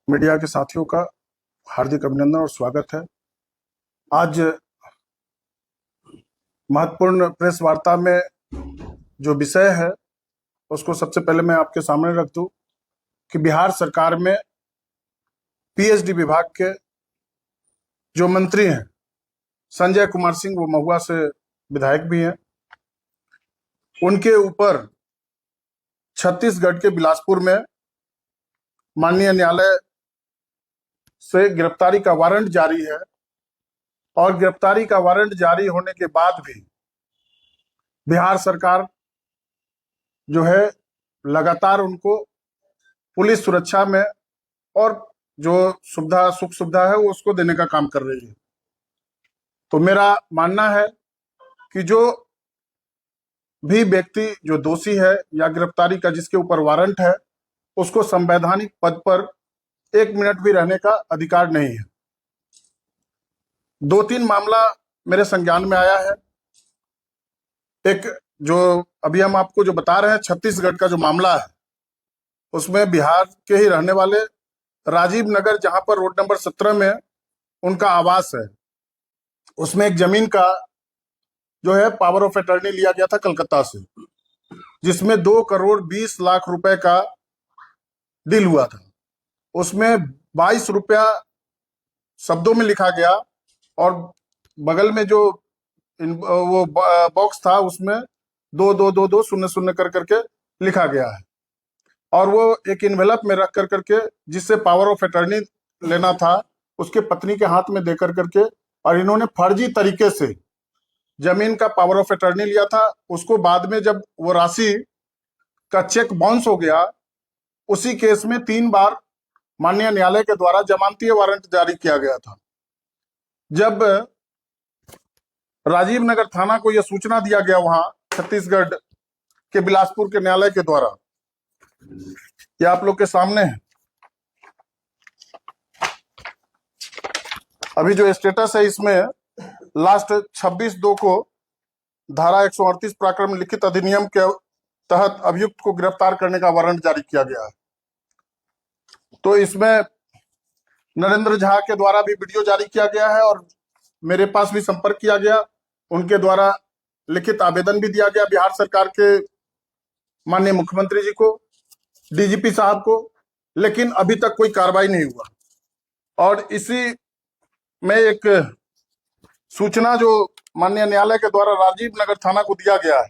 Media के साथियों का हार्दिक अभिनंदन और स्वागत है। आज महत्वपूर्ण प्रेस वार्ता में जो विषय है उसको सबसे पहले मैं आपके सामने रख दूं कि बिहार सरकार में पीएचडी विभाग के जो मंत्री हैं संजय कुमार सिंह, वो महुआ से विधायक भी हैं, उनके ऊपर छत्तीसगढ़ के बिलासपुर में माननीय न्यायालय से गिरफ्तारी का वारंट जारी है और गिरफ्तारी का वारंट जारी होने के बाद भी बिहार सरकार जो है लगातार उनको पुलिस सुरक्षा में और जो सुख सुविधा है वो उसको देने का काम कर रही है। तो मेरा मानना है कि जो भी व्यक्ति जो दोषी है या गिरफ्तारी का जिसके ऊपर वारंट है उसको संवैधानिक पद पर 1 मिनट भी रहने का अधिकार नहीं है। 2-3 मामला मेरे संज्ञान में आया है। एक जो अभी हम आपको जो बता रहे हैं छत्तीसगढ़ का जो मामला है, उसमें बिहार के ही रहने वाले राजीव नगर, जहां पर रोड नंबर 17 में उनका आवास है, उसमें एक जमीन का जो है पावर ऑफ अटर्नी लिया गया था कलकत्ता से, जिसमें 2,20,00,000 रुपए का डील हुआ था। उसमें 22 रुपया शब्दों में लिखा गया और बगल में जो वो बॉक्स था उसमें 2 2 2 2 0 0 कर करके लिखा गया है और वो एक इन्वेलप में रख कर करके जिससे पावर ऑफ अटर्नी लेना था उसके पत्नी के हाथ में दे कर करके, और इन्होंने फर्जी तरीके से जमीन का पावर ऑफ अटर्नी लिया था। उसको बाद में जब वो राशि का चेक बाउंस हो गया, उसी केस में 3 बार माननीय न्यायालय के द्वारा जमानती वारंट जारी किया गया था। जब राजीव नगर थाना को यह सूचना दिया गया वहां छत्तीसगढ़ के बिलासपुर के न्यायालय के द्वारा, यह आप लोग के सामने है। अभी जो स्टेटस है इसमें लास्ट 26/2 को धारा 138 प्राक्रम लिखित अधिनियम के तहत अभियुक्त को गिरफ्तार करने का वारंट जारी किया गया है। तो इसमें नरेंद्र झा के द्वारा भी वीडियो जारी किया गया है और मेरे पास भी संपर्क किया गया, उनके द्वारा लिखित आवेदन भी दिया गया बिहार सरकार के माननीय मुख्यमंत्री जी को, डीजीपी साहब को, लेकिन अभी तक कोई कार्रवाई नहीं हुआ। और इसी में एक सूचना जो माननीय न्यायालय के द्वारा राजीव नगर थाना को दिया गया है,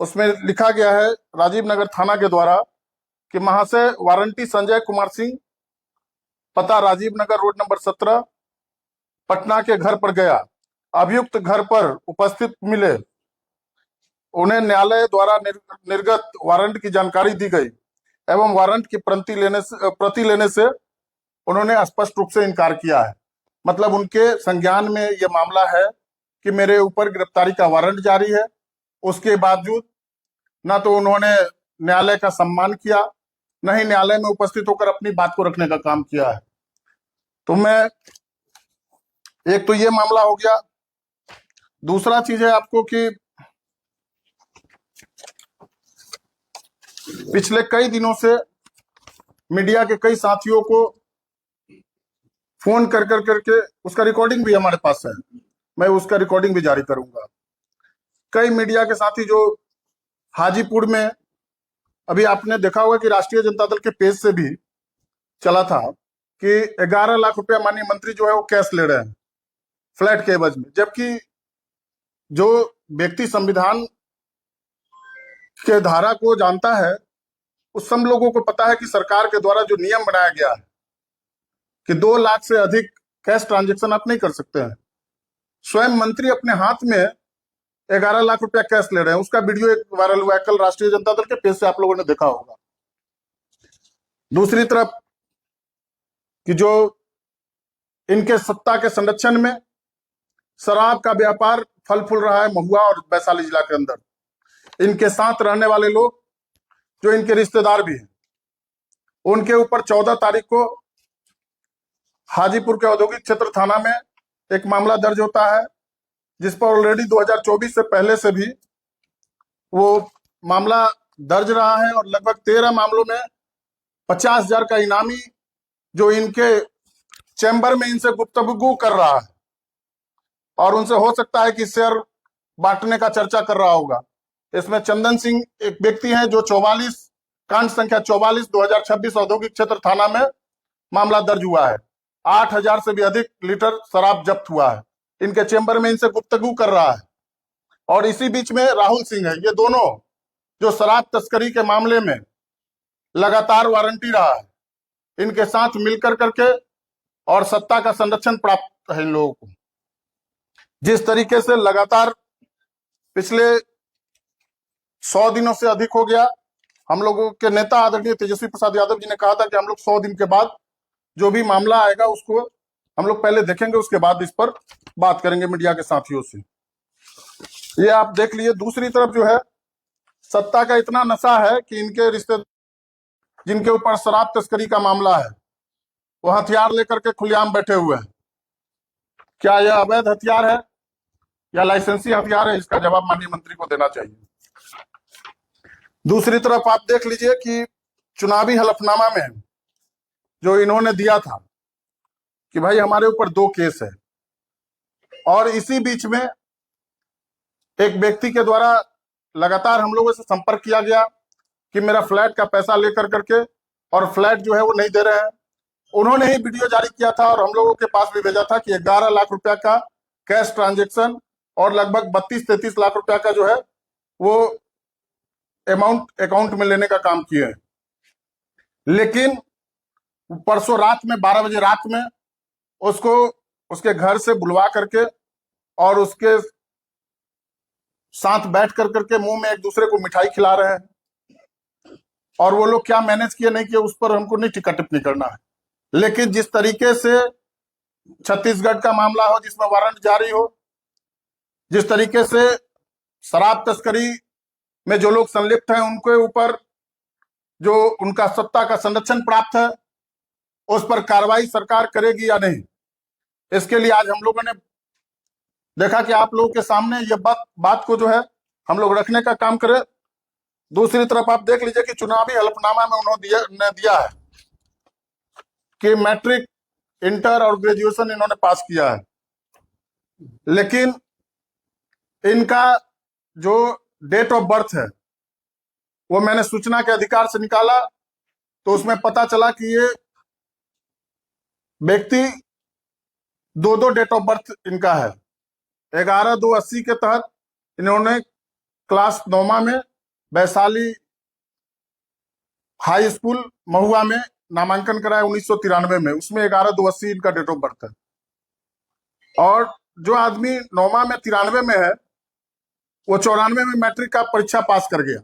उसमें लिखा गया है राजीव नगर थाना के द्वारा कि महाशय वारंटी संजय कुमार सिंह, पता राजीव नगर, रोड नंबर 17, पटना के घर पर गया। अभियुक्त घर पर उपस्थित मिले, उन्हें न्यायालय द्वारा निर्गत वारंट की जानकारी दी गई एवं वारंट की प्रति लेने से उन्होंने स्पष्ट रूप से इनकार किया है। मतलब उनके संज्ञान में यह मामला है कि मेरे ऊपर गिरफ्तारी का वारंट जारी है, उसके बावजूद ना तो उन्होंने न्यायालय का सम्मान किया, न ही न्यायालय में उपस्थित होकर अपनी बात को रखने का काम किया है। तो मैं एक तो ये मामला हो गया। दूसरा चीज है आपको कि पिछले कई दिनों से मीडिया के कई साथियों को फोन कर कर करके, उसका रिकॉर्डिंग भी हमारे पास है, मैं उसका रिकॉर्डिंग भी जारी करूंगा। कई मीडिया के साथी जो हाजीपुर में, अभी आपने देखा होगा कि राष्ट्रीय जनता दल के पेज से भी चला था कि 11 लाख रुपया माननीय मंत्री जो है वो कैश ले रहे हैं फ्लैट के एवज में, जबकि जो व्यक्ति संविधान के धारा को जानता है उस सब लोगों को पता है कि सरकार के द्वारा जो नियम बनाया गया है कि 2 लाख से अधिक कैश ट्रांजैक्शन आप नहीं कर सकते हैं। स्वयं मंत्री अपने हाथ में 11 लाख रुपया कैश ले रहे हैं, उसका वीडियो एक वायरल हुआ है, कल राष्ट्रीय जनता दल के पेज से आप लोगों ने देखा होगा। दूसरी तरफ कि जो इनके सत्ता के संरक्षण में शराब का व्यापार फल फूल रहा है महुआ और वैशाली जिला के अंदर, इनके साथ रहने वाले लोग जो इनके रिश्तेदार भी हैं, उनके ऊपर 14 तारीख को हाजीपुर के औद्योगिक क्षेत्र थाना में एक मामला दर्ज होता है, जिस पर ऑलरेडी 2024 से पहले से भी वो मामला दर्ज रहा है और लगभग 13 मामलों में 50,000 का इनामी जो इनके चैम्बर में इनसे गुफ्तगू कर रहा है और उनसे हो सकता है कि शेयर बांटने का चर्चा कर रहा होगा। इसमें चंदन सिंह एक व्यक्ति हैं जो 44 कांड संख्या 44 2026 औद्योगिक क्षेत्र थाना में मामला दर्ज हुआ है। 8,000 से भी अधिक लीटर शराब जब्त हुआ है। इनके चैम्बर में इनसे गुफ्तगू कर रहा है। और इसी बीच में राहुल सिंह है। ये दोनों जो शराब तस्करी के मामले में लगातार वारंटी रहा है, इनके साथ मिलकर करके और सत्ता का संरक्षण प्राप्त है इन लोगों को। जिस तरीके से लगातार पिछले 100 दिनों से अधिक हो गया, हम लोगों के नेता आदरणीय तेजस्वी प्रसाद यादव जी ने कहा था कि हम लोग 100 दिन के बाद जो भी मामला आएगा उसको हम लोग पहले देखेंगे, उसके बाद इस पर बात करेंगे मीडिया के साथियों से। ये आप देख लीजिए। दूसरी तरफ जो है सत्ता का इतना नशा है कि इनके रिश्ते जिनके ऊपर शराब तस्करी का मामला है वो हथियार लेकर के खुलेआम बैठे हुए हैं। क्या यह अवैध हथियार है या लाइसेंसी हथियार है, इसका जवाब माननीय मंत्री को देना चाहिए। दूसरी तरफ आप देख लीजिए कि चुनावी हलफनामा में जो इन्होंने दिया था कि भाई हमारे ऊपर 2 केस है, और इसी बीच में एक व्यक्ति के द्वारा लगातार हम लोगों से संपर्क किया गया कि मेरा फ्लैट का पैसा लेकर करके और फ्लैट जो है वो नहीं दे रहे हैं। उन्होंने ही वीडियो जारी किया था और हम लोगों के पास भी भेजा था कि 11 लाख रुपया का कैश ट्रांजैक्शन और लगभग 32-33 लाख रुपया का जो है वो अमाउंट अकाउंट में लेने का काम किए हैं। लेकिन परसों रात में 12 बजे रात में उसको उसके घर से बुलवा करके और उसके साथ बैठ कर करके मुंह में एक दूसरे को मिठाई खिला रहे हैं। और वो लोग क्या मैनेज किए नहीं किए उस पर हमको नहीं टिक्का टिप्पणी करना है, लेकिन जिस तरीके से छत्तीसगढ़ का मामला हो जिसमें वारंट जारी हो, जिस तरीके से शराब तस्करी में जो लोग संलिप्त हैं उनके ऊपर जो उनका सत्ता का संरक्षण प्राप्त है, उस पर कार्रवाई सरकार करेगी या नहीं, इसके लिए आज हम लोगों ने देखा कि आप लोगों के सामने ये बात को जो है हम लोग रखने का काम करें। दूसरी तरफ आप देख लीजिए कि चुनावी हलफनामा में उन्होंने दिया है कि मैट्रिक, इंटर और ग्रेजुएशन इन्होंने पास किया है, लेकिन इनका जो डेट ऑफ बर्थ है वो मैंने सूचना के अधिकार से निकाला तो उसमें पता चला कि ये व्यक्ति 2 डेट ऑफ बर्थ इनका है। 11/2/80 के तहत इन्होंने क्लास 9 में वैशाली हाई स्कूल महुआ में नामांकन कराया 1993 में, उसमें 11/2/80 इनका डेट ऑफ बर्थ है। और जो आदमी 9 में 93 में है वो 94 में मैट्रिक का परीक्षा पास कर गया।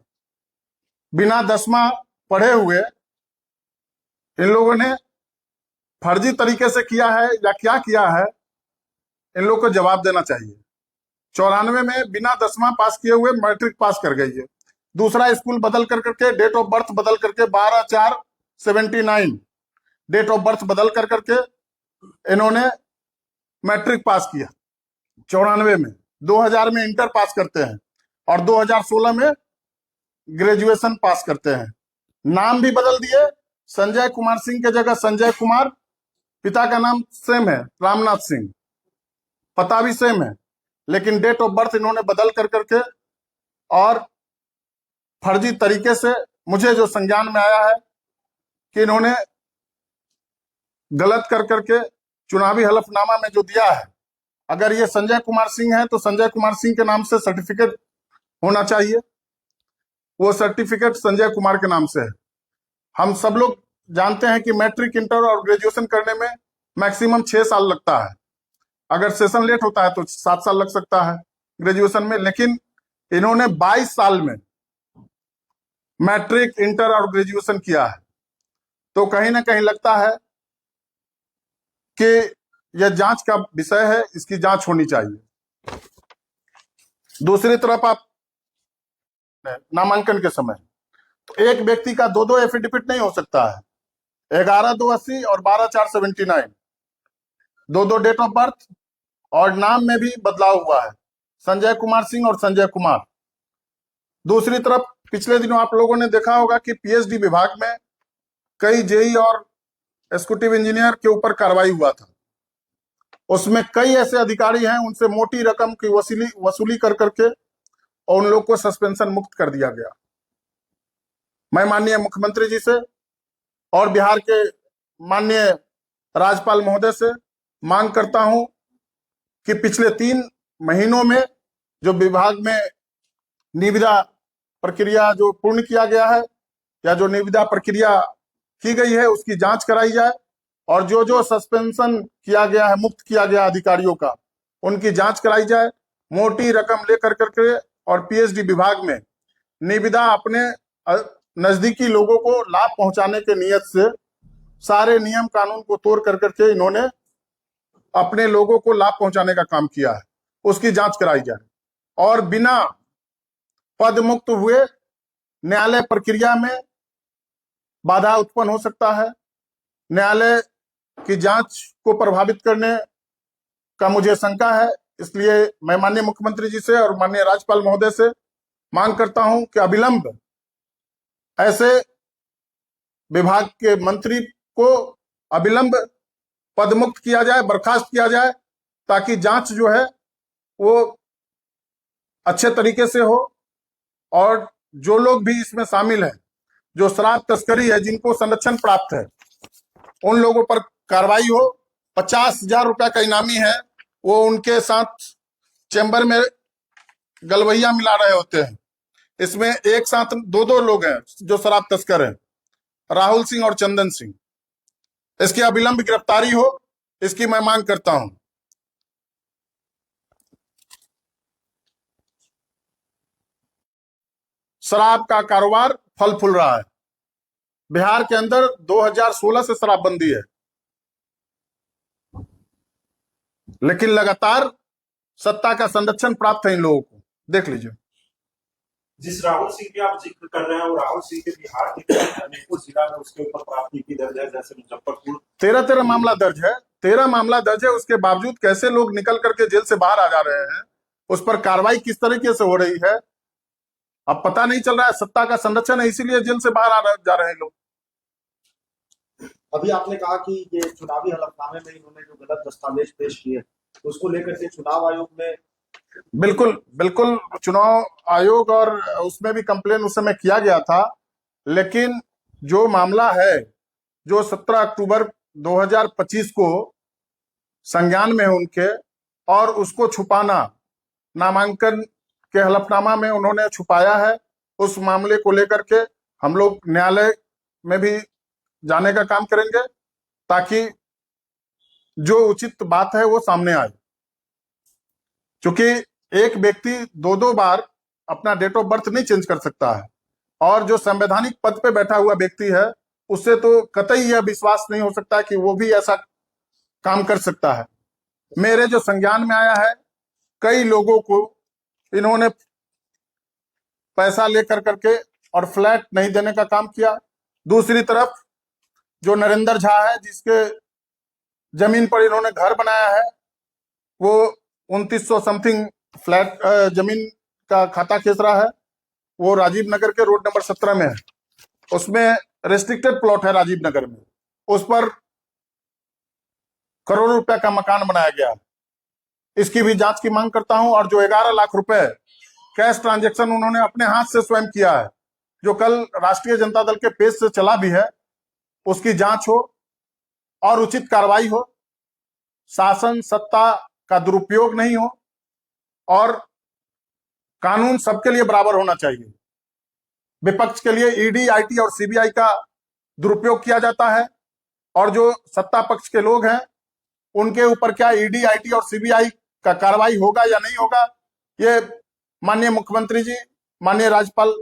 बिना 10वां पढ़े हुए इन लोगों ने फर्जी तरीके से किया है या क्या किया है, इन लोगों को जवाब देना चाहिए। 94 में बिना 10वां पास किए हुए मैट्रिक पास कर गई है। दूसरा स्कूल बदल कर करके डेट ऑफ बर्थ बदल करके 12/4/79 डेट ऑफ बर्थ बदल कर करके इन्होंने मैट्रिक पास किया 94 में। 2000 में इंटर पास करते हैं और 2016 में ग्रेजुएशन पास करते हैं। नाम भी बदल दिए, संजय कुमार सिंह के जगह संजय कुमार, पिता का नाम सेम है रामनाथ सिंह, पता भी सेम है, लेकिन डेट ऑफ बर्थ इन्होंने बदल कर करके और फर्जी तरीके से, मुझे जो संज्ञान में आया है कि इन्होंने गलत कर करके चुनावी हलफनामा में जो दिया है, अगर ये संजय कुमार सिंह है तो संजय कुमार सिंह के नाम से सर्टिफिकेट होना चाहिए, वो सर्टिफिकेट संजय कुमार के नाम से है। हम सब लोग जानते हैं कि मैट्रिक, इंटर और ग्रेजुएशन करने में मैक्सिमम 6 साल लगता है। अगर सेशन लेट होता है तो 7 साल लग सकता है ग्रेजुएशन में, लेकिन इन्होंने 22 साल में मैट्रिक, इंटर और ग्रेजुएशन किया है। तो कहीं ना कहीं लगता है कि यह जांच का विषय है, इसकी जांच होनी चाहिए। दूसरी तरफ आप नामांकन के समय तो एक व्यक्ति का 2 एफिडेविट नहीं हो सकता है। 11/2/80 और 12/4/79 2 डेट ऑफ बर्थ और नाम में भी बदलाव हुआ है, संजय कुमार सिंह और संजय कुमार। दूसरी तरफ पिछले दिनों आप लोगों ने देखा होगा कि पीएचडी विभाग में कई जेई और एग्जीक्यूटिव इंजीनियर के ऊपर कार्रवाई हुआ था, उसमें कई ऐसे अधिकारी हैं, उनसे मोटी रकम की वसूली कर करके और उन लोग को सस्पेंशन मुक्त कर दिया गया। मैं माननीय मुख्यमंत्री जी से और बिहार के माननीय राज्यपाल महोदय से मांग करता हूं कि पिछले 3 महीनों में जो विभाग में निविदा प्रक्रिया जो पूर्ण किया गया है या जो निविदा प्रक्रिया की गई है उसकी जांच कराई जाए और जो जो सस्पेंशन किया गया है, मुक्त किया गया अधिकारियों का, उनकी जांच कराई जाए। मोटी रकम लेकर करके और पीएचडी विभाग में निविदा अपने नजदीकी लोगों को लाभ पहुंचाने के नियत से सारे नियम कानून को तोड़ कर करके इन्होंने अपने लोगों को लाभ पहुंचाने का काम किया है, उसकी जांच कराई जाए। और बिना पद मुक्त हुए न्यायालय प्रक्रिया में बाधा उत्पन्न हो सकता है। न्यायालय की जांच को प्रभावित करने का मुझे शंका है, इसलिए मैं माननीय मुख्यमंत्री जी से और माननीय राज्यपाल महोदय से मांग करता हूं कि अविलंब ऐसे विभाग के मंत्री को अविलंब पद मुक्त किया जाए, बर्खास्त किया जाए, ताकि जांच जो है वो अच्छे तरीके से हो और जो लोग भी इसमें शामिल हैं, जो शराब तस्करी है, जिनको संरक्षण प्राप्त है, उन लोगों पर कार्रवाई हो। 50,000 रुपया का इनामी है, वो उनके साथ चैम्बर में गलवैया मिला रहे होते हैं। इसमें एक साथ 2-2 लोग हैं जो शराब तस्कर हैं, राहुल सिंह और चंदन सिंह। इसकी अविलंब गिरफ्तारी हो, इसकी मैं मांग करता हूं। शराब का कारोबार फल फूल रहा है। बिहार के अंदर 2016 से शराबबंदी है, लेकिन लगातार सत्ता का संरक्षण प्राप्त है इन लोगों को। देख लीजिए, जिस राहुल सिंह की आप जिक्र कर रहे हैं, वो राहुल सिंह के बिहार के अनेकों जिला में उसके ऊपर प्राथमिकी दर्ज है, जैसे मुजफ्फरपुर 13 मामला दर्ज है। 13 मामला दर्ज है, उसके बावजूद कैसे लोग निकल करके जेल से बाहर आ जा रहे हैं, उस पर कार्रवाई किस तरीके से हो रही है, अब पता नहीं चल रहा है। सत्ता का संरक्षण है, इसीलिए जेल से बाहर जा रहे हैं लोग। अभी आपने कहा कि ये चुनावी हलफनामे में इन्होंने जो गलत दस्तावेज पेश किए, उसको लेकर के चुनाव आयोग में बिल्कुल बिल्कुल चुनाव आयोग और उसमें भी कंप्लेन उस समय किया गया था, लेकिन जो मामला है जो 17 अक्टूबर 2025 को संज्ञान में है उनके, और उसको छुपाना, नामांकन के हलफनामा में उन्होंने छुपाया है, उस मामले को लेकर के हम लोग न्यायालय में भी जाने का काम करेंगे ताकि जो उचित बात है वो सामने आए। क्योंकि एक व्यक्ति 2-2 बार अपना डेट ऑफ बर्थ नहीं चेंज कर सकता है, और जो संवैधानिक पद पे बैठा हुआ व्यक्ति है उससे तो कतई यह विश्वास नहीं हो सकता कि वो भी ऐसा काम कर सकता है। मेरे जो संज्ञान में आया है, कई लोगों को इन्होंने पैसा लेकर करके और फ्लैट नहीं देने का काम किया। दूसरी तरफ जो नरेंद्र झा है, जिसके जमीन पर इन्होंने घर बनाया है, वो 2900 समथिंग फ्लैट जमीन का खाता खींच रहा है। वो राजीव नगर के रोड नंबर 17 में है, उसमें रेस्ट्रिक्टेड प्लॉट है राजीव नगर में, उस पर करोड़ों रुपया का मकान बनाया गया। इसकी भी जांच की मांग करता हूं। और जो 11 लाख रुपए कैश ट्रांजैक्शन उन्होंने अपने हाथ से स्वयं किया है, जो कल राष्ट्रीय जनता दल के पेज से चला भी है, उसकी जांच हो और उचित कार्रवाई हो। शासन सत्ता का दुरुपयोग नहीं हो और कानून सबके लिए बराबर होना चाहिए। विपक्ष के लिए ईडी, आईटी और सीबीआई का दुरुपयोग किया जाता है, और जो सत्ता पक्ष के लोग हैं उनके ऊपर क्या ईडी, आईटी और सीबीआई का कार्रवाई होगा या नहीं होगा, ये माननीय मुख्यमंत्री जी, माननीय राज्यपाल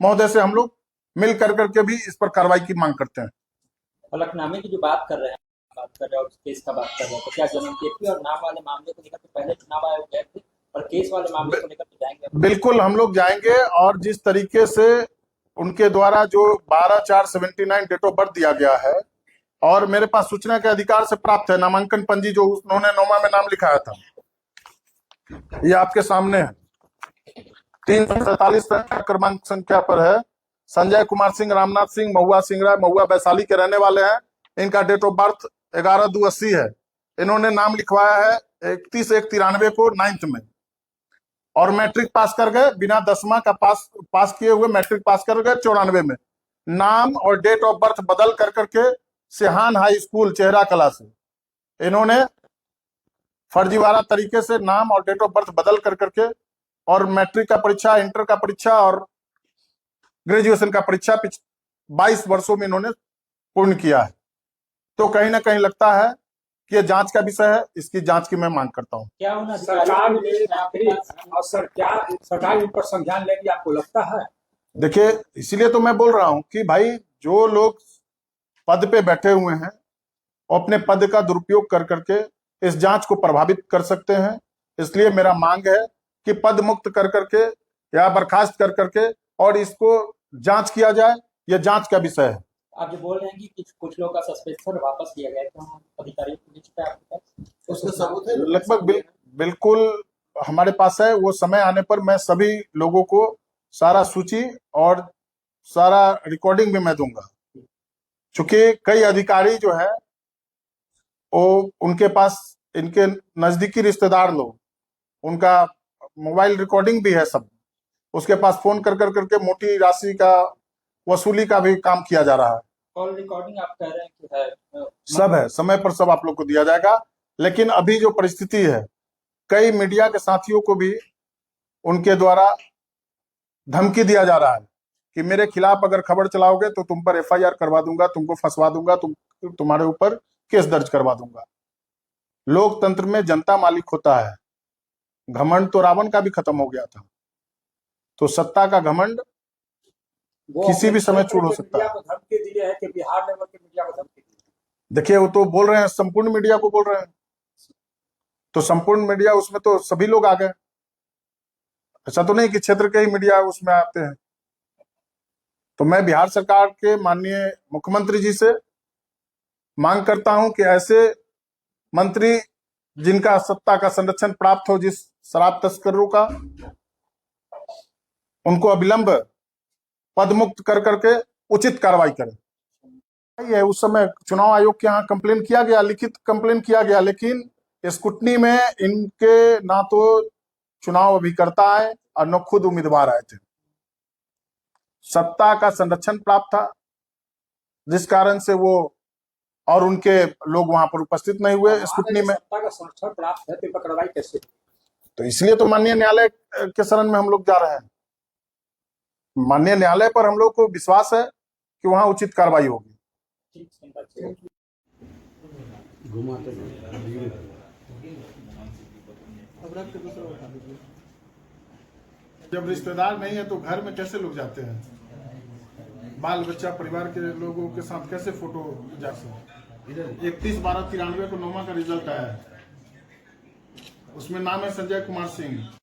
महोदय से हम लोग मिल कर करके भी इस पर कार्रवाई की मांग करते हैं। हलफनामे की जो बात कर रहे हैं और केस का बात कर रहे हैं, तो क्या जमीन केस और नाम वाले मामले को लेकर पहले चुनाव आयोग गए थे और केस वाले मामले को लेकर जाएंगे? बिल्कुल हम लोग जाएंगे, और जिस तरीके से उनके द्वारा जो 12/4/79 डेट ऑफ बर्थ दिया गया है, और मेरे पास सूचना के अधिकार से प्राप्त है नामांकन पंजी जो उन्होंने नोमा में नाम लिखाया था, ये आपके सामने है। 347 क्रमांक संख्या पर है। संजय कुमार सिंह, रामनाथ सिंह, महुआ सिंगरा, महुआ वैशाली के रहने वाले हैं। इनका डेट ऑफ बर्थ 11/2/80 है। इन्होंने नाम लिखवाया है 31/1/93 को 9th में, और मैट्रिक पास कर गए, बिना 10वां का पास किए हुए मैट्रिक पास कर गए 94 में। नाम और डेट ऑफ बर्थ बदल कर करके सिहान हाई स्कूल चेहरा कला से इन्होंने फर्जीवाड़ा तरीके से नाम और डेट ऑफ बर्थ बदल कर करके और मैट्रिक का परीक्षा, इंटर का परीक्षा और ग्रेजुएशन का परीक्षा 22 वर्षों में इन्होंने पूर्ण किया है। तो कहीं ना कहीं लगता है कि यह जांच का विषय है, इसकी जांच की मैं मांग करता हूं। क्या उन सरकार अधिकारियों ये को आखिरी अवसर, क्या सरकार इन पर संज्ञान लेगी, आपको लगता है? देखिए, इसीलिए तो मैं बोल रहा हूं कि भाई जो लोग पद पे बैठे हुए हैं वो अपने पद का दुरुपयोग कर करके इस जांच को प्रभावित कर सकते हैं। इसलिए मेरा मांग है कि पद मुक्त कर करके या बर्खास्त कर करके और इसको जांच किया जाए, यह जांच का विषय है। आप जो बोल रहे हैं कि कुछ लोग का सस्पेंशन वापस लिया गया, तो अधिकारियों को लिस्ट है आपके पास? उसका सबूत है? लगभग बिल्कुल हमारे पास है। वो समय आने पर मैं सभी लोगों को सारा सूची और सारा रिकॉर्डिंग भी मैं दूंगा, क्योंकि कई अधिकारी जो है वो उनके पास इनके नजदीकी रिश्तेदार लोग, उनका मोबाइल रिकॉर्डिंग भी है सब, उसके पास फोन कर कर करके मोटी राशि का वसूली का भी काम किया जा रहा है। कॉल रिकॉर्डिंग आप कह रहे हैं कि है? सब है, समय पर सब आप लोग को दिया जाएगा। लेकिन अभी जो परिस्थिति है, कई मीडिया के साथियों को भी उनके द्वारा धमकी दिया जा रहा है कि मेरे खिलाफ अगर खबर चलाओगे तो तुम पर FIR करवा दूंगा, तुमको फंसवा दूंगा, तुम्हारे ऊपर केस दर्ज करवा दूंगा। लोकतंत्र में जनता मालिक होता है। घमंड तो रावण का भी खत्म हो गया था, तो सत्ता का घमंड वो किसी भी समय चूर हो के सकता है। मीडिया को धमकी दिए है कि बिहार लेवल के मीडिया को धमकी दी है। देखिए, वो तो बोल रहे हैं संपूर्ण मीडिया को बोल रहे हैं, तो संपूर्ण मीडिया उसमें तो सभी लोग आ गए। ऐसा तो नहीं कि क्षेत्र के ही मीडिया उसमें आते हैं। तो मैं बिहार सरकार के माननीय मुख्यमंत्री जी से मांग करता हूं कि ऐसे मंत्री जिनका सत्ता का संरक्षण प्राप्त हो, जिस शराब तस्करों का, उनको अविलंब पद मुक्त कर करके उचित कार्रवाई करें। ये उस समय चुनाव आयोग के यहाँ कंप्लेन किया गया, लिखित कंप्लेन किया गया, लेकिन स्क्रूटनी में इनके ना तो चुनाव अभिकर्ता आए और न खुद उम्मीदवार आए थे। सत्ता का संरक्षण प्राप्त था, जिस कारण से वो और उनके लोग वहां पर उपस्थित नहीं हुए स्क्रूटनी में। सत्ता का संरक्षण प्राप्त है तो इन पर कार्रवाई कैसे? तो इसलिए तो माननीय न्यायालय के शरण में हम लोग जा रहे हैं। माननीय न्यायालय पर हम लोग को विश्वास है कि वहां उचित कार्रवाई होगी। जब रिश्तेदार नहीं है तो घर में कैसे लोग जाते हैं? बाल बच्चा परिवार के लोगों के साथ कैसे फोटो जा सकते? 31/12/93 को 9वां का रिजल्ट आया है, उसमें नाम है संजय कुमार सिंह।